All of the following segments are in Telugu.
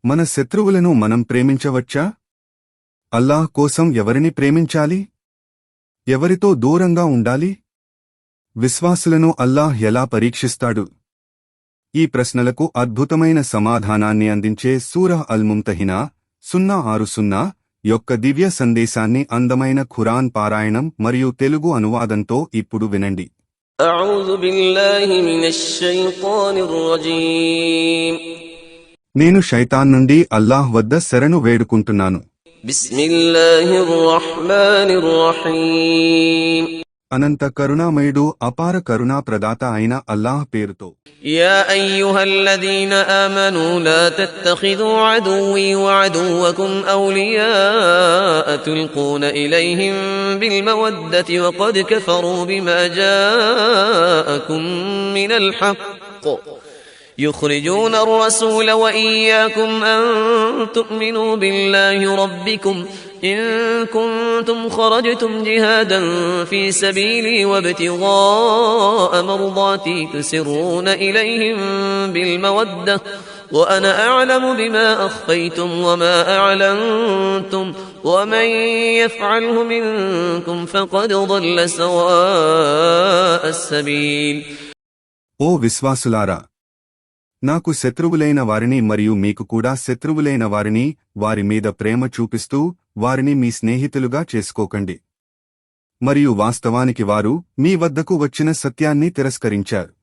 మన శత్రువులను మనం ప్రేమించవచ్చా? అల్లాహ్ కోసం ఎవరిని ప్రేమించాలి? ఎవరితో దూరంగా ఉండాలి? విశ్వాసులను అల్లాహ్ ఎలా పరీక్షిస్తాడు? ఈ ప్రశ్నలకు అద్భుతమైన సమాధానాన్ని అందించే సూరహ్ అల్-ముంతహినా 060 యొక్క దివ్య సందేశాన్ని అందమైన ఖురాన్ పారాయణం మరియు తెలుగు అనువాదంతో ఇప్పుడు వినండి. నేను శైతాన్ నుండి అల్లాహ్ వద్ద శరణు వేడుకుంటున్నాను. అనంత కరుణామయుడు అపార కరుణా ప్రదాత అయిన అల్లాహ్ పేరుతో. యా అయ్యుహల్లదీన ఆమనూ లా తత్తఖిదూ అదువ్వీ వఅదువ్వకుం ఔలియాఅ తుల్ఖూన ఇలైహిం బిల్ మవద్దతి వఖద్ కఫరూ బిమా జాఅకుం మినల్ హక్క్ يخرجون الرسول وإياكم أن تؤمنوا بالله ربكم إن كنتم خرجتم جهادا في سبيلي وابتغاء مرضاتي تسرون إليهم بالمودة وأنا أعلم بما أخفيتم وما أعلنتم ومن يفعله منكم فقد ضل سواء السبيل. ఓ విశ్వాసులారా, నాకు శత్రువులైన వారిని మరియు మీకు కూడా శత్రువులైన వారిని వారి మీద ప్రేమ చూపిస్తూ వారిని మీ స్నేహితులుగా చేసుకోకండి. మరియు వాస్తవానికి వారు మీ వద్దకు వచ్చిన సత్యాన్ని తిరస్కరించారు.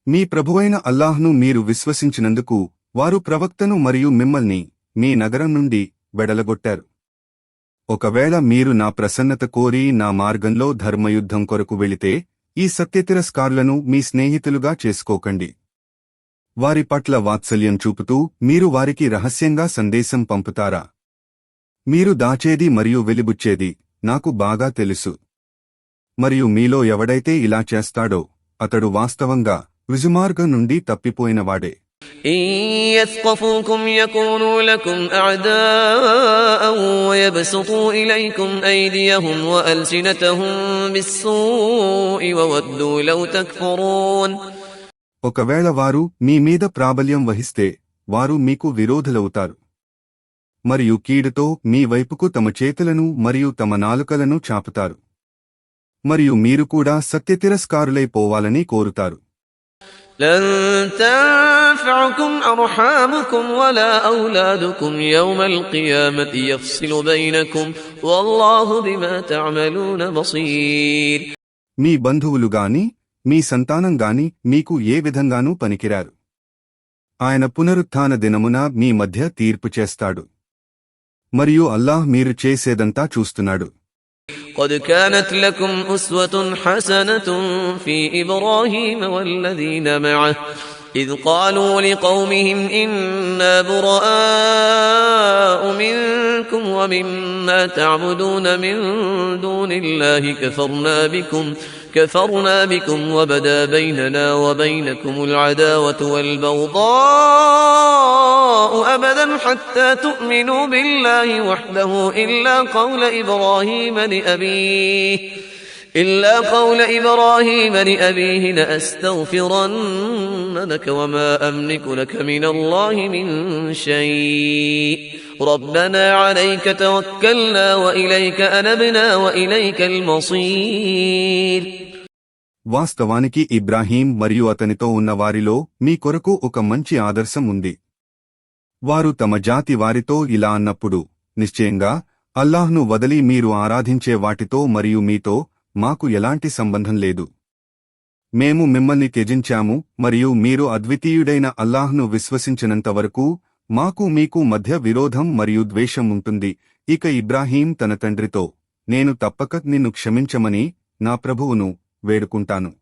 మీ ప్రభువైన అల్లాహ్ను మీరు విశ్వసించినందుకు వారు ప్రవక్తను మరియు మిమ్మల్ని మీ నగరం నుండి వెడలగొట్టారు. ఒకవేళ మీరు నా ప్రసన్నత కోరి నా మార్గంలో ధర్మయుద్ధం కొరకు వెళితే ఈ సత్యతిరస్కారులను మీ స్నేహితులుగా చేసుకోకండి. వారి పట్ల వాత్సల్యం చూపుతూ మీరు వారికి రహస్యంగా సందేశం పంపుతారా? మీరు దాచేది మరియు వెలిబుచ్చేది నాకు బాగా తెలుసు. మరియు మీలో ఎవడైతే ఇలా చేస్తాడో అతడు వాస్తవంగా రుజుమార్గం నుండి తప్పిపోయినవాడే. يثقفوكم يكونوا لكم أعداء ويبسطوا إليكم أيديهم وألسنتهم بالسوء وودوا لو تكفرون. ఒకవేళ వారు మీ మీద ప్రాబల్యం వహిస్తే వారు మీకు విరోధులవుతారు. మరియు కీడుతో మీ వైపుకు తమ చేతులను మరియు తమ నాలుకలను చాపుతారు. మరియు మీరు కూడా సత్యతిరస్కారులైపోవాలని కోరుతారు. لن تنفعكم أرحامكم ولا أولادكم يوم القيامة يفصل بينكم والله بما تعملون بصير. మీ బంధువులు గాని మీ సంతానం గాని మీకు ఏ విధంగానూ పనికిరారు. ఆయన పునరుత్థాన దినమున మీ మధ్య తీర్పు చేస్తాడు. మరియు అల్లాహ్ మీరు చేసేదంతా చూస్తున్నాడు. قد كانت لكم أسوة حسنة في إبراهيم والذين معه إذ قالوا لقومهم إنا براء منكم ومما تعبدون من دون الله كفرنا بكم وبدا بيننا وبينكم العداوة والبغضاء أبدا حتى تؤمنوا بالله وحده إلا قول إبراهيم لأبيه لأستغفرن لك وما أملك لك من الله من شيء ربنا عليك توكلنا وإليك أنبنا وإليك المصير. వాస్తవానికి ఇబ్రాహీం మరియు అతనితో ఉన్న వారిలో మీ కొరకు ఒక మంచి ఆదర్శం ఉంది. వారు తమ జాతి వారితో ఇలా అన్నప్పుడు, నిశ్చయంగా అల్లాహ్ను వదిలి మీరు ఆరాధించే వాటితో మరియు మీతో మాకు ఎలాంటి సంబంధం లేదు. మేము మిమ్మల్ని త్యజించాము మరియు మీరు అద్వితీయుడైన అల్లాహ్ను విశ్వసించినంతవరకు మాకు మీకు మధ్య విరోధం మరియు ద్వేషం ఉంటుంది. ఇక ఇబ్రాహీం తన తండ్రితో, నేను తప్పక నిన్ను క్షమించమని నా ప్రభువును వేడుకుంటాను.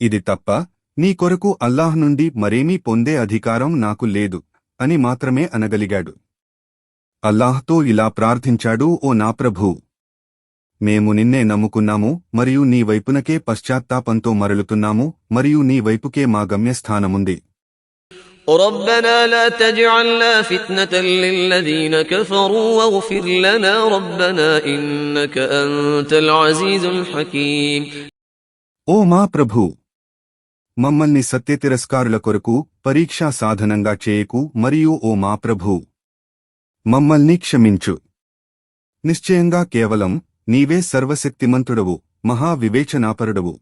ఇది తప్ప నీ కొరకు అల్లాహ్ నుండి మరేమీ పొందే అధికారం నాకు లేదు అని మాత్రమే అనగలిగాడు. అల్లాహ్తో ఇలా ప్రార్థించాడు, ఓ నా ప్రభూ, మేము నిన్నే నమ్ముకున్నాము మరియు నీ వైపునకే పశ్చాత్తాపంతో మరలుతున్నాము మరియు నీ వైపుకే మా గమ్యస్థానముంది. ربنا لا تجعلنا فتنة للذين كفروا واغفر لنا ربنا إنك أنت العزيز الحكيم. ఓ మా ప్రభూ, మమ్మల్ని సత్యతిరస్కారుల కొరకు పరీక్షా సాధనంగా చేయకు మరియు ఓ మా ప్రభూ, మమ్మల్ని క్షమించు. నిశ్చయంగా కేవలం నీవే సర్వశక్తిమంతుడవు, మహా వివేచనాపరుడవు.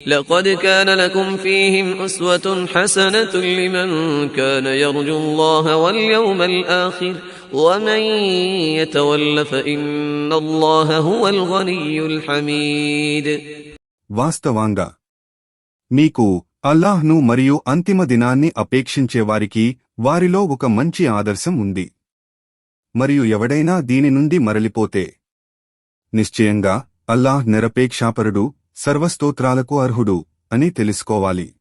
لقد كان لكم فيهم أسوة حسنة لمن كان يرجو الله واليوم الآخر ومن يتول فإن الله هو الغني الحميد. వాస్తవంగా మీకు అల్లాహ్ను మరియు అంతిమ దినాన్ని అపేక్షించేవారికి వారిలో ఒక మంచి ఆదర్శం ఉంది. మరియు ఎవడైనా దీని నుండి మరలిపోతే నిశ్చయంగా అల్లాహ్ నిరపేక్షాపరుడు, సర్వస్తోత్రాలకు అర్హుడు అని తెలుసుకోవాలి.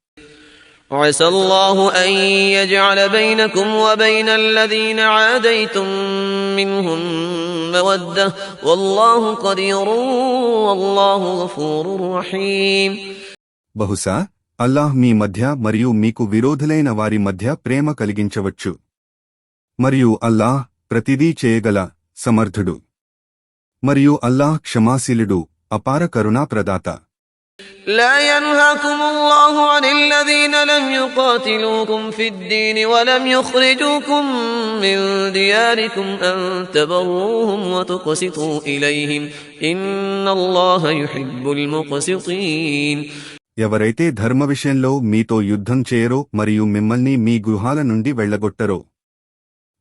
عسى الله أن يجعل بينكم وبين الذين عاديتم منهم مودة والله قدير والله غفور رحيم. బహుశా అల్లాహ్ మీ మధ్య మరియు మీకు విరోధులైన వారి మధ్య ప్రేమ కలిగించవచ్చు. మరియు అల్లాహ్ ప్రతిదీ చేయగల సమర్థుడు. మరియు అల్లాహ్ క్షమాశీలుడు, అపార కరుణా ప్రదాత. لا ينهاكم الله عن الذين لم يقاتلوكم في الدين ولم يخرجوكم من دياركم أن تبروهم وتقسطوا إليهم إن الله يحب المقسطين. ఎవరైతే ధర్మ విషయంలో మీతో యుద్ధం చేయరో మరియు మిమ్మల్ని మీ గృహాల నుండి వెళ్లగొట్టరో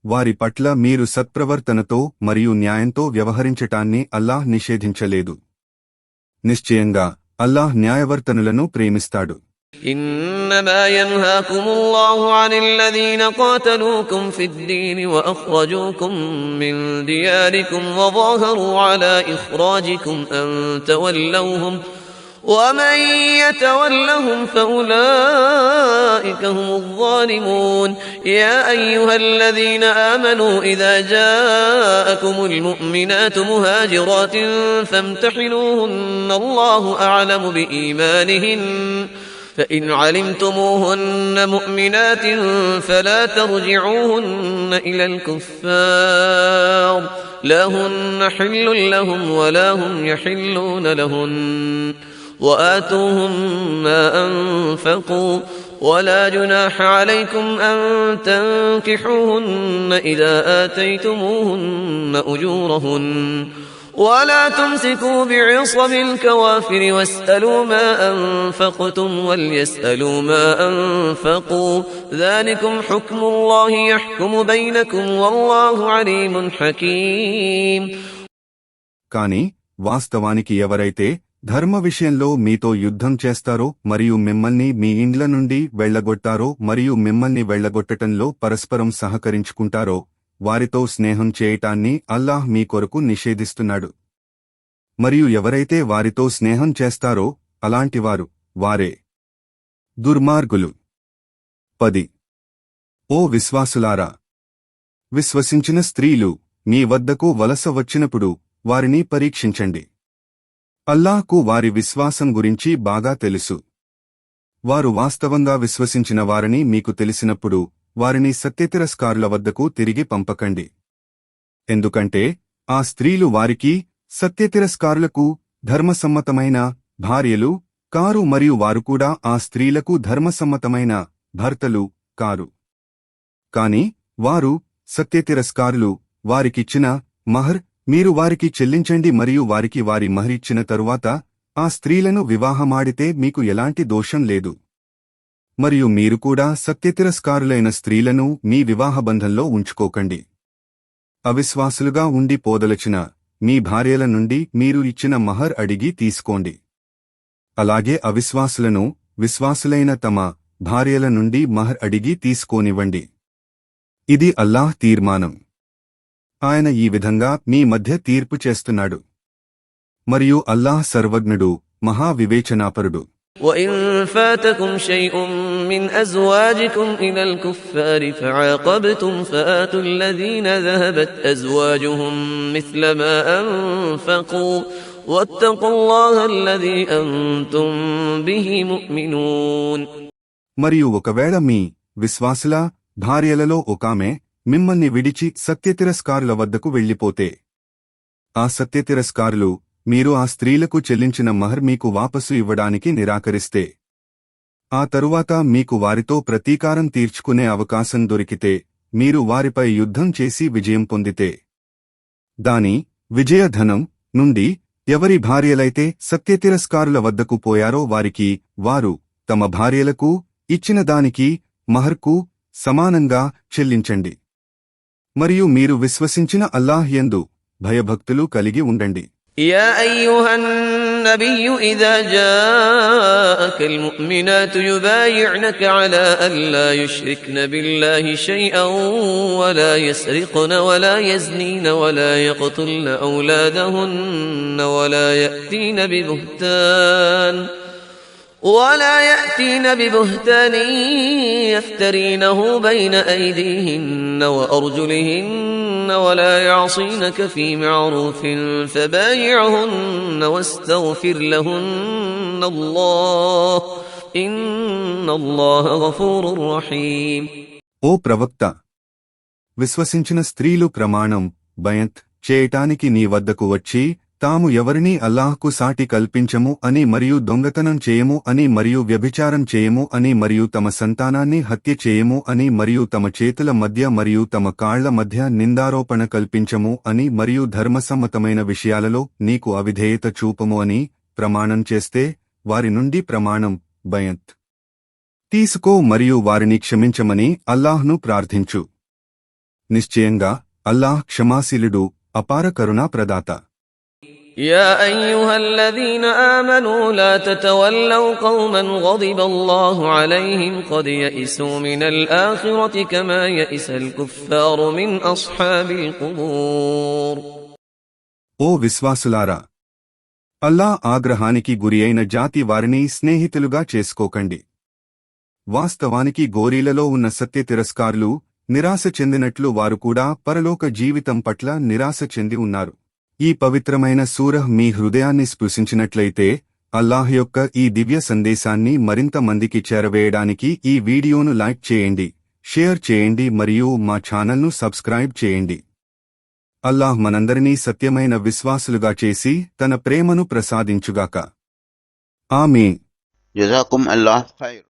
వారి పట్ల మీరు సత్ప్రవర్తనతో మరియు న్యాయంతో వ్యవహరించటాన్ని అల్లాహ్ నిషేధించలేదు. నిశ్చయంగా అల్లాహ్ న్యాయవర్తనులను ప్రేమిస్తాడు. إنما ينهاكم الله عن الذين قاتلوكم في الدين وأخرجوكم من دياركم وظاهروا على إخراجكم أن تولوهم ومن يتولهم فأولئك هم الظالمون. يا أيها الذين آمنوا إذا جاءكم المؤمنات مهاجرات فامتحنوهن الله أعلم بإيمانهن فإن علمتموهن مؤمنات فلا ترجعوهن إلى الكفار لا هن حل لهم ولا هم يحلون لهن وآتوهم ما أنفقوا ولا جناح عليكم أن تنكحوهن إذا آتيتموهن أجورهن ولا تمسكوا بعصم الكوافر واسألوا ما أنفقتم وليسألوا ما أنفقوا ذلكم حكم الله يحكم بينكم والله عليم حكيم. కాని వాస్తవానికి ఎవరైతే ధర్మ విషయంలో మీతో యుద్ధం చేస్తారో మరియు మిమ్మల్ని మీ ఇండ్ల నుండి వెళ్లగొట్టారో మరియు మిమ్మల్ని వెళ్లగొట్టటంలో పరస్పరం సహకరించుకుంటారో వారితో స్నేహం చేయటాన్ని అల్లాహ్ మీ కొరకు నిషేధిస్తున్నాడు. మరియు ఎవరైతే వారితో స్నేహం చేస్తారో అలాంటివారు వారే దుర్మార్గులు. 10. ఓ విశ్వాసులారా, విశ్వసించిన స్త్రీలు మీ వద్దకు వలస వచ్చినప్పుడు వారిని పరీక్షించండి. అల్లాహ్కు వారి విశ్వాసం గురించి బాగా తెలుసు. వారు వాస్తవంగా విశ్వసించిన వారని మీకు తెలిసినప్పుడు వారిని సత్యతిరస్కారుల వద్దకు తిరిగి పంపకండి. ఎందుకంటే ఆ స్త్రీలు వారికి సత్యతిరస్కారులకు ధర్మసమ్మతమైన భార్యలు కారు మరియు వారు కూడా ఆ స్త్రీలకు ధర్మసమ్మతమైన భర్తలు కారు. కాని వారు సత్యతిరస్కారులు. వారికిచ్చిన మహర్ మీరు వారికి చెల్లించండి మరియు వారికి వారి మహరిచ్చిన తరువాత ఆ స్త్రీలను వివాహమాడితే మీకు ఎలాంటి దోషం లేదు. మరియు మీరు కూడా సత్యతిరస్కారులైన స్త్రీలను మీ వివాహబంధంలో ఉంచుకోకండి. అవిశ్వాసులుగా ఉండి పోదలచిన మీ భార్యల నుండి మీరు ఇచ్చిన మహర్ అడిగి తీసుకోండి. అలాగే అవిశ్వాసులను విశ్వాసులైన తమ భార్యల నుండి మహర్ అడిగి తీసుకోనివ్వండి. ఇది అల్లాహ్ తీర్మానం. ఆయన ఈ విధంగా మీ మధ్య తీర్పు చేస్తున్నాడు. మరియు అల్లాహ్ సర్వజ్ఞుడు, మహావివేచనాపరుడు. وَإِن فَاتَكُمْ شَيْءٌ مِّنْ أَزْوَاجِكُمْ إِلَى الْكُفَّارِ فَعَاقَبْتُمْ فَآتُوا الَّذِينَ ذَهَبَتْ أَزْوَاجُهُم مِّثْلَ مَا أَنفَقُوا وَاتَّقُوا اللَّهَ الَّذِي أَنتُم بِهِ مُؤْمِنُونَ. మరియు ఒకవేళ మీ విశ్వాసుల భార్యలలో ఒకామె మిమ్మల్ని విడిచి సత్యతిరస్కారుల వద్దకు వెళ్ళిపోతే ఆ సత్యతిరస్కారులు మీరు ఆ స్త్రీలకు చెల్లించిన మహర్ మీకు వాపసు ఇవ్వడానికి నిరాకరిస్తే ఆ తరువాత మీకు వారితో ప్రతీకారం తీర్చుకునే అవకాశం దొరికితే మీరు వారిపై యుద్ధం చేసి విజయం పొందితే దాని విజయధనం నుండి ఎవరి భార్యలైతే సత్యతిరస్కారుల వద్దకు పోయారో వారికి వారు తమ భార్యలకు ఇచ్చిన దానికి మహర్కు సమానంగా చెల్లించండి మరియు మీరు విశ్వసించిన అల్లాహ్ యందు భయభక్తులు కలిగి ఉండండి. يا أيها النبي إذا جاءك المؤمنات يبايعنك على أن لا يشركن بالله شيئا ولا يسرقن ولا يزنين ولا يقتلن أولادهن ولا يأتين ببهتان يفترينه بين أيديهن وأرجلهن ولا يعصينك في معروف فبايعهن واستغفر لهن الله إن الله غفور رحيم. ఓ ప్రవక్త, విశ్వసించిన స్త్రీలు ప్రమాణం బయత్ చేయటానికి నీ వద్దకు వచ్చి తాము ఎవరినీ అల్లాహ్కు సాటి కల్పించము అని మరియు దొంగతనం చేయము అని మరియు వ్యభిచారం చేయము అని మరియు తమ సంతానాన్ని హత్య చేయము అని మరియు తమ చేతుల మధ్య మరియు తమ కాళ్ల మధ్య నిందారోపణ కల్పించము అని మరియు ధర్మసమ్మతమైన విషయాలలో నీకు అవిధేయత చూపము అని ప్రమాణం చేస్తే వారి నుండి ప్రమాణం బయత్ తీసుకో మరియు వారిని క్షమించమని అల్లాహ్ను ప్రార్థించు. నిశ్చయంగా అల్లాహ్ క్షమాశీలుడు, అపార కరుణా ప్రదాత. يا أيها الذين آمنوا لا تتولوا قوما غضب الله عليهم قد يئسوا من الآخرة كما يئس الكفار من أصحاب القبور. ఓ విశ్వాసులారా, అల్లా ఆగ్రహానికి గురియైన జాతి వారిని స్నేహితులుగా చేసుకోకండి. వాస్తవానికి గోరీలలో ఉన్న సత్య తిరస్కారులు నిరాశ చెందినట్లు వారు కూడా పరలోక జీవితం పట్ల నిరాశ చెంది ఉన్నారు. ఈ పవిత్రమైన సూరహ్ మీ హృదయాన్ని స్పృశించినట్లయితే అల్లాహ్ యొక్క ఈ దివ్య సందేశాన్ని మరింత మందికి చేరవేయడానికి ఈ వీడియోను లైక్ చేయండి, షేర్ చేయండి మరియు మా ఛానల్ను సబ్స్క్రైబ్ చేయండి. అల్లాహ్ మనందరినీ సత్యమైన విశ్వాసులుగా చేసి తన ప్రేమను ప్రసాదించుగాక. ఆమీన్. జజాకుం అల్లాహ్ ఖైర్.